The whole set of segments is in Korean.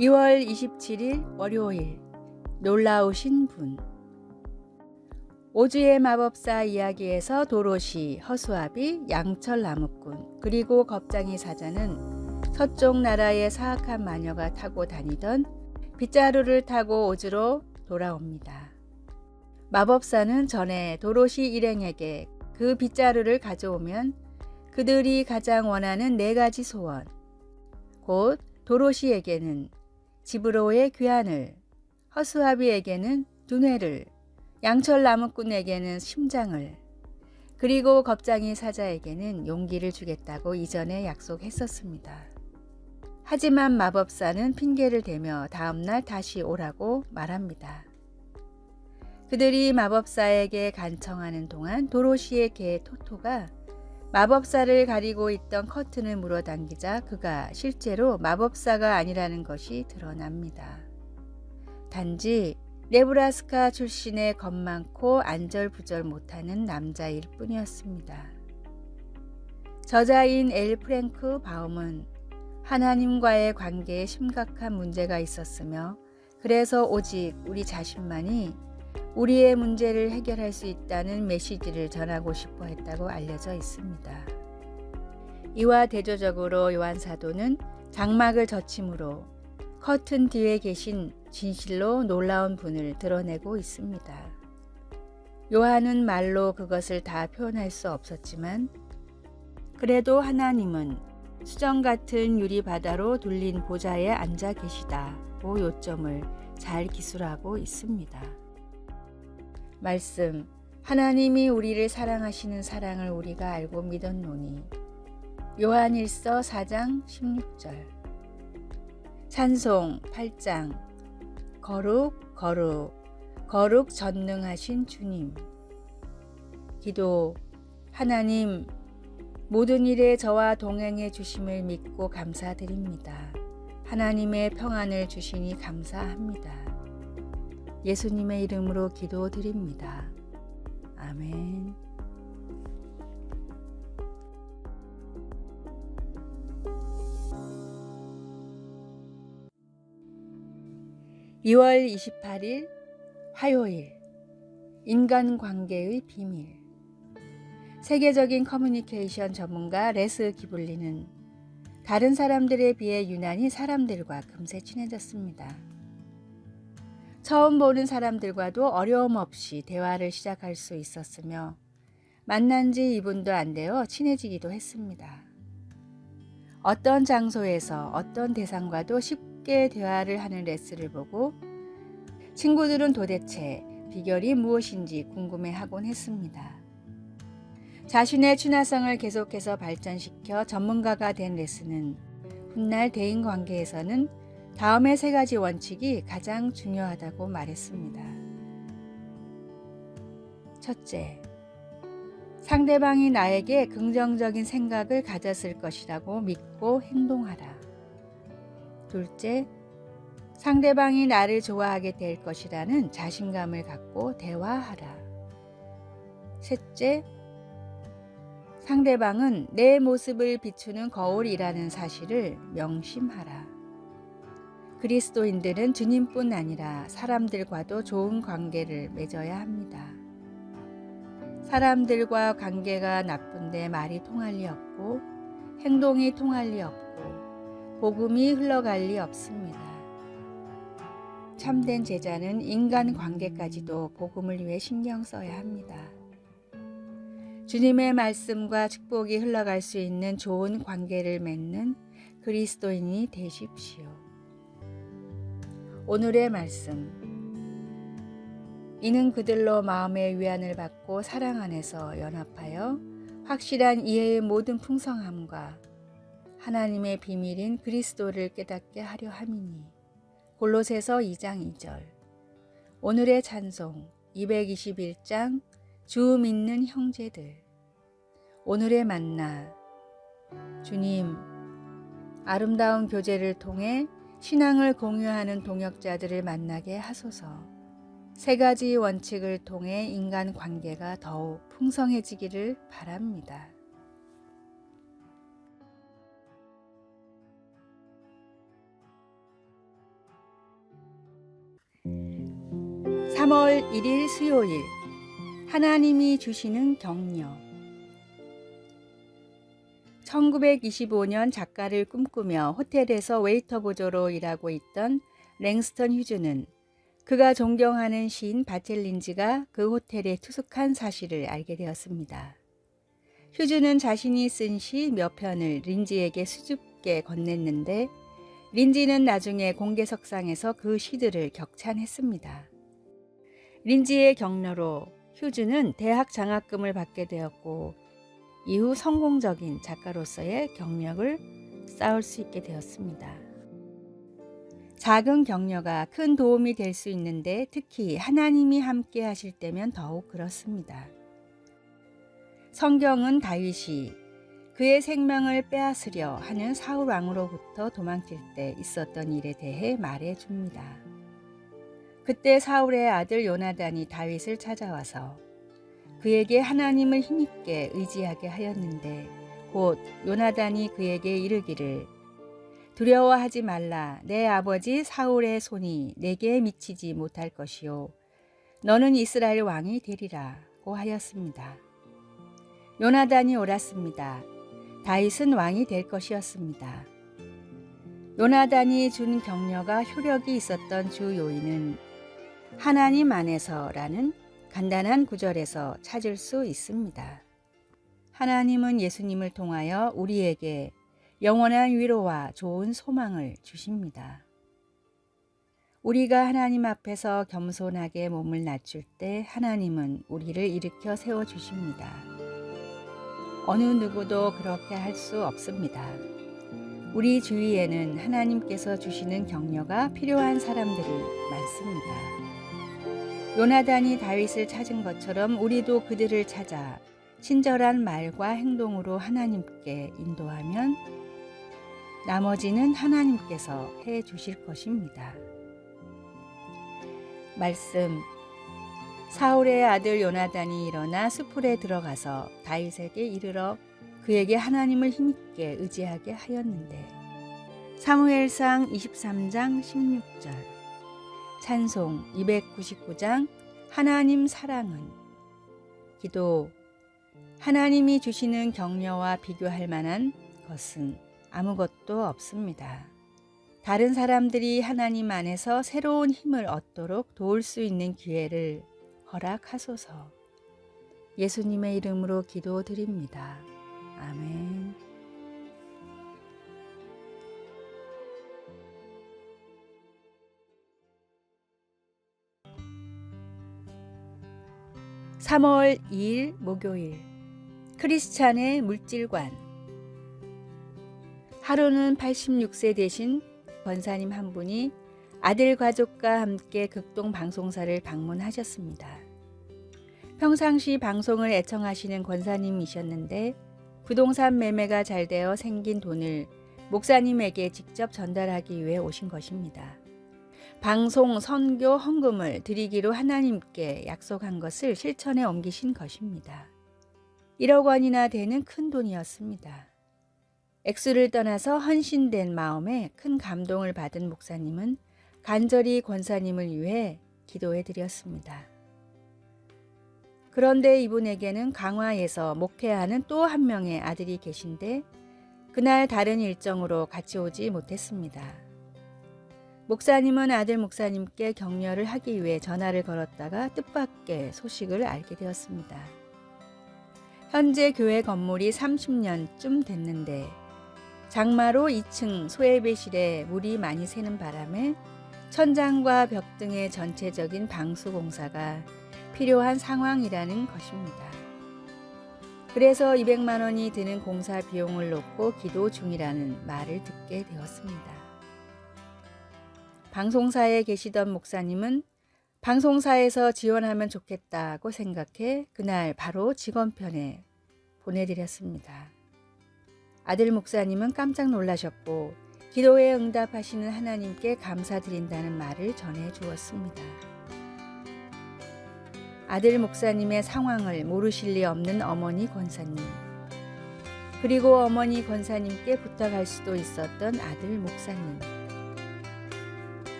2월 27일 월요일 놀라우신 분. 오즈의 마법사 이야기에서 도로시, 허수아비, 양철 나무꾼 그리고 겁쟁이 사자는 서쪽 나라의 사악한 마녀가 타고 다니던 빗자루를 타고 오즈로 돌아옵니다. 마법사는 전에 도로시 일행에게 그 빗자루를 가져오면 그들이 가장 원하는 4가지 소원, 곧 도로시에게는 집으로의 귀환을, 허수아비에게는 두뇌를, 양철 나무꾼에게는 심장을, 그리고 겁쟁이 사자에게는 용기를 주겠다고 이전에 약속했었습니다. 하지만 마법사는 핑계를 대며 다음날 다시 오라고 말합니다. 그들이 마법사에게 간청하는 동안 도로시의 개 토토가 마법사를 가리고 있던 커튼을 물어당기자 그가 실제로 마법사가 아니라는 것이 드러납니다. 단지 네브라스카 출신의 겁 많고 안절부절 못하는 남자일 뿐이었습니다. 저자인 엘 프랭크 바움은 하나님과의 관계에 심각한 문제가 있었으며 그래서 오직 우리 자신만이 우리의 문제를 해결할 수 있다는 메시지를 전하고 싶어 했다고 알려져 있습니다. 이와 대조적으로 요한 사도는 장막을 젖힘으로 커튼 뒤에 계신 진실로 놀라운 분을 드러내고 있습니다. 요한은 말로 그것을 다 표현할 수 없었지만 그래도 하나님은 수정 같은 유리 바다로 둘린 보좌에 앉아 계시다고 요점을 잘 기술하고 있습니다. 말씀, 하나님이 우리를 사랑하시는 사랑을 우리가 알고 믿었노니. 요한일서 4장 16절. 찬송 8장. 거룩 거룩 거룩 전능하신 주님. 기도, 하나님 모든 일에 저와 동행해 주심을 믿고 감사드립니다. 하나님의 평안을 주시니 감사합니다. 예수님의 이름으로 기도드립니다. 아멘. (2월 28일) 화요일. 인간관계의 비밀. 세계적인 커뮤니케이션 전문가 레스 기블리는 다른 사람들에 비해 유난히 사람들과 금세 친해졌습니다. 처음 보는 사람들과도 어려움 없이 대화를 시작할 수 있었으며 만난 지 2분도 안 되어 친해지기도 했습니다. 어떤 장소에서 어떤 대상과도 쉽게 대화를 하는 레스를 보고 친구들은 도대체 비결이 무엇인지 궁금해하곤 했습니다. 자신의 친화성을 계속해서 발전시켜 전문가가 된 레스는 훗날 대인관계에서는 다음의 3가지 원칙이 가장 중요하다고 말했습니다. 첫째, 상대방이 나에게 긍정적인 생각을 가졌을 것이라고 믿고 행동하라. 둘째, 상대방이 나를 좋아하게 될 것이라는 자신감을 갖고 대화하라. 셋째, 상대방은 내 모습을 비추는 거울이라는 사실을 명심하라. 그리스도인들은 주님뿐 아니라 사람들과도 좋은 관계를 맺어야 합니다. 사람들과 관계가 나쁜데 말이 통할 리 없고 행동이 통할 리 없고 복음이 흘러갈 리 없습니다. 참된 제자는 인간관계까지도 복음을 위해 신경 써야 합니다. 주님의 말씀과 축복이 흘러갈 수 있는 좋은 관계를 맺는 그리스도인이 되십시오. 오늘의 말씀. 이는 그들로 마음의 위안을 받고 사랑 안에서 연합하여 확실한 이해의 모든 풍성함과 하나님의 비밀인 그리스도를 깨닫게 하려 함이니. 골로새서 2장 2절. 오늘의 찬송 221장 주 믿는 형제들. 오늘의 만나. 주님, 아름다운 교제를 통해 신앙을 공유하는 동역자들을 만나게 하소서. 3가지 원칙을 통해 인간관계가 더욱 풍성해지기를 바랍니다. 3월 1일 수요일 하나님이 주시는 격려. 1925년 작가를 꿈꾸며 호텔에서 웨이터 보조로 일하고 있던 랭스턴 휴즈는 그가 존경하는 시인 바첼린즈가 그 호텔에 투숙한 사실을 알게 되었습니다. 휴즈는 자신이 쓴 시 몇 편을 린지에게 수줍게 건넸는데 린지는 나중에 공개석상에서 그 시들을 격찬했습니다. 린지의 격려로 휴즈는 대학 장학금을 받게 되었고 이후 성공적인 작가로서의 경력을 쌓을 수 있게 되었습니다. 작은 격려가 큰 도움이 될 수 있는데 특히 하나님이 함께 하실 때면 더욱 그렇습니다. 성경은 다윗이 그의 생명을 빼앗으려 하는 사울 왕으로부터 도망칠 때 있었던 일에 대해 말해 줍니다. 그때 사울의 아들 요나단이 다윗을 찾아와서 그에게 하나님을 힘있게 의지하게 하였는데 곧 요나단이 그에게 이르기를 두려워하지 말라. 내 아버지 사울의 손이 내게 미치지 못할 것이요 너는 이스라엘 왕이 되리라고 하였습니다. 요나단이 옳았습니다. 다윗은 왕이 될 것이었습니다. 요나단이 준 격려가 효력이 있었던 주 요인은 하나님 안에서라는 간단한 구절에서 찾을 수 있습니다. 하나님은 예수님을 통하여 우리에게 영원한 위로와 좋은 소망을 주십니다. 우리가 하나님 앞에서 겸손하게 몸을 낮출 때 하나님은 우리를 일으켜 세워주십니다. 어느 누구도 그렇게 할 수 없습니다. 우리 주위에는 하나님께서 주시는 격려가 필요한 사람들이 많습니다. 요나단이 다윗을 찾은 것처럼 우리도 그들을 찾아 친절한 말과 행동으로 하나님께 인도하면 나머지는 하나님께서 해 주실 것입니다. 말씀. 사울의 아들 요나단이 일어나 수풀에 들어가서 다윗에게 이르러 그에게 하나님을 힘있게 의지하게 하였는데 사무엘상 23장 16절 찬송 299장 하나님 사랑은 기도. 하나님이 주시는 격려와 비교할 만한 것은 아무것도 없습니다. 다른 사람들이 하나님 안에서 새로운 힘을 얻도록 도울 수 있는 기회를 허락하소서. 예수님의 이름으로 기도드립니다. 아멘. (3월 2일) 목요일 크리스찬의 물질관. 하루는 86세 되신 권사님 한 분이 아들 가족과 함께 극동 방송사를 방문하셨습니다. 평상시 방송을 애청하시는 권사님이셨는데 부동산 매매가 잘 되어 생긴 돈을 목사님에게 직접 전달하기 위해 오신 것입니다. 방송, 선교, 헌금을 드리기로 하나님께 약속한 것을 실천에 옮기신 것입니다. 1억 원이나 되는 큰 돈이었습니다. 액수를 떠나서 헌신된 마음에 큰 감동을 받은 목사님은 간절히 권사님을 위해 기도해 드렸습니다. 그런데 이분에게는 강화에서 목회하는 또 한 명의 아들이 계신데 그날 다른 일정으로 같이 오지 못했습니다. 목사님은 아들 목사님께 격려를 하기 위해 전화를 걸었다가 뜻밖의 소식을 알게 되었습니다. 현재 교회 건물이 30년쯤 됐는데 장마로 2층 소예배실에 물이 많이 새는 바람에 천장과 벽 등의 전체적인 방수 공사가 필요한 상황이라는 것입니다. 그래서 200만 원이 드는 공사 비용을 놓고 기도 중이라는 말을 듣게 되었습니다. 방송사에 계시던 목사님은 방송사에서 지원하면 좋겠다고 생각해 그날 바로 직원편에 보내드렸습니다. 아들 목사님은 깜짝 놀라셨고 기도에 응답하시는 하나님께 감사드린다는 말을 전해 주었습니다. 아들 목사님의 상황을 모르실 리 없는 어머니 권사님, 그리고 어머니 권사님께 부탁할 수도 있었던 아들 목사님.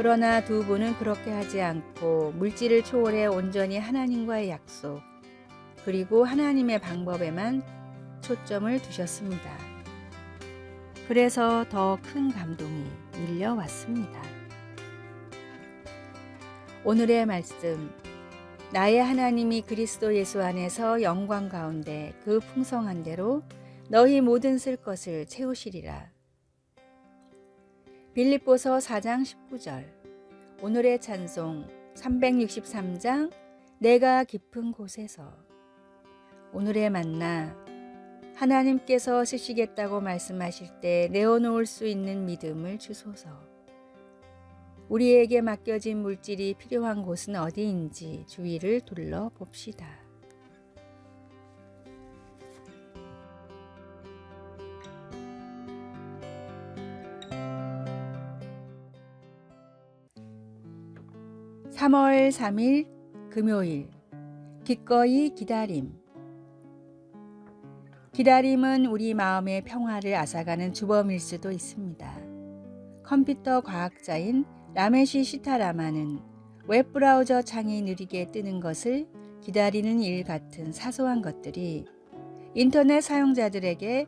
그러나 두 분은 그렇게 하지 않고 물질을 초월해 온전히 하나님과의 약속, 그리고 하나님의 방법에만 초점을 두셨습니다. 그래서 더 큰 감동이 밀려왔습니다. 오늘의 말씀, 나의 하나님이 그리스도 예수 안에서 영광 가운데 그 풍성한 대로 너희 모든 쓸 것을 채우시리라. 빌립보서 4장 19절. 오늘의 찬송 363장 내가 깊은 곳에서. 오늘의 만나, 하나님께서 쓰시겠다고 말씀하실 때 내어놓을 수 있는 믿음을 주소서. 우리에게 맡겨진 물질이 필요한 곳은 어디인지 주위를 둘러봅시다. (3월 3일) 금요일. 기꺼이 기다림. 기다림은 우리 마음의 평화를 앗아가는 주범일 수도 있습니다. 컴퓨터 과학자인 라메시 시타라마는 웹브라우저 창이 느리게 뜨는 것을 기다리는 일 같은 사소한 것들이 인터넷 사용자들에게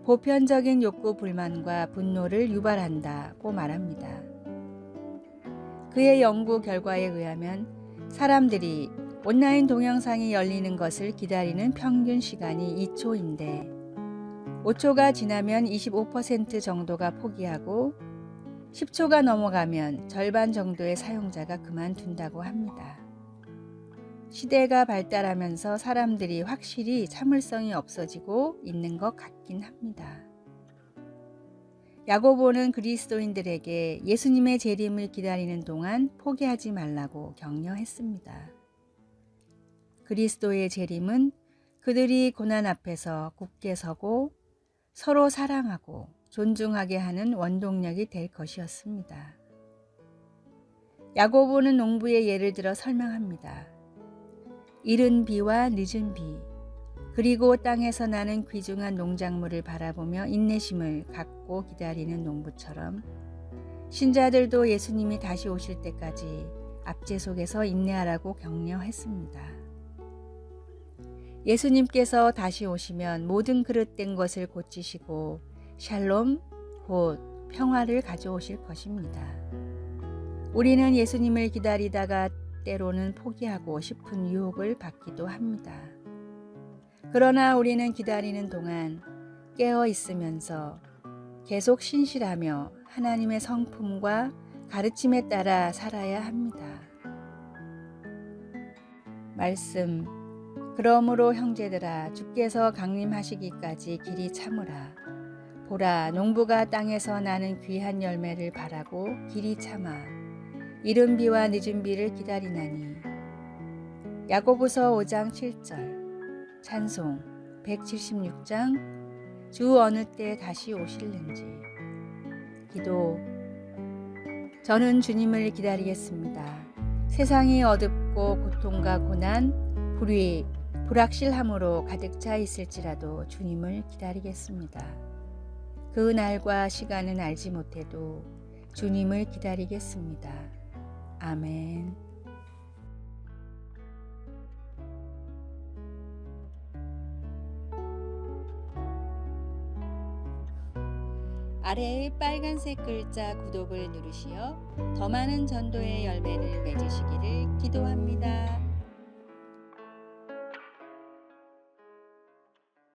보편적인 욕구 불만과 분노를 유발한다고 말합니다. 그의 연구 결과에 의하면 사람들이 온라인 동영상이 열리는 것을 기다리는 평균 시간이 2초인데 5초가 지나면 25% 정도가 포기하고 10초가 넘어가면 절반 정도의 사용자가 그만둔다고 합니다. 시대가 발달하면서 사람들이 확실히 참을성이 없어지고 있는 것 같긴 합니다. 야고보는 그리스도인들에게 예수님의 재림을 기다리는 동안 포기하지 말라고 격려했습니다. 그리스도의 재림은 그들이 고난 앞에서 굳게 서고 서로 사랑하고 존중하게 하는 원동력이 될 것이었습니다. 야고보는 농부의 예를 들어 설명합니다. 이른 비와 늦은 비, 그리고 땅에서 나는 귀중한 농작물을 바라보며 인내심을 갖고 기다리는 농부처럼 신자들도 예수님이 다시 오실 때까지 압제 속에서 인내하라고 격려했습니다. 예수님께서 다시 오시면 모든 그릇된 것을 고치시고 샬롬, 곧 평화를 가져오실 것입니다. 우리는 예수님을 기다리다가 때로는 포기하고 싶은 유혹을 받기도 합니다. 그러나 우리는 기다리는 동안 깨어 있으면서 계속 신실하며 하나님의 성품과 가르침에 따라 살아야 합니다. 말씀, 그러므로 형제들아 주께서 강림하시기까지 길이 참으라. 보라, 농부가 땅에서 나는 귀한 열매를 바라고 길이 참아 이른 비와 늦은 비를 기다리나니. 야고보서 5장 7절. 찬송 176장 주 어느 때 다시 오실는지. 기도. 저는 주님을 기다리겠습니다. 세상이 어둡고 고통과 고난, 불의, 불확실함으로 가득 차 있을지라도 주님을 기다리겠습니다. 그 날과 시간은 알지 못해도 주님을 기다리겠습니다. 아멘. 아래의 빨간색 글자 구독을 누르시어 더 많은 전도의 열매를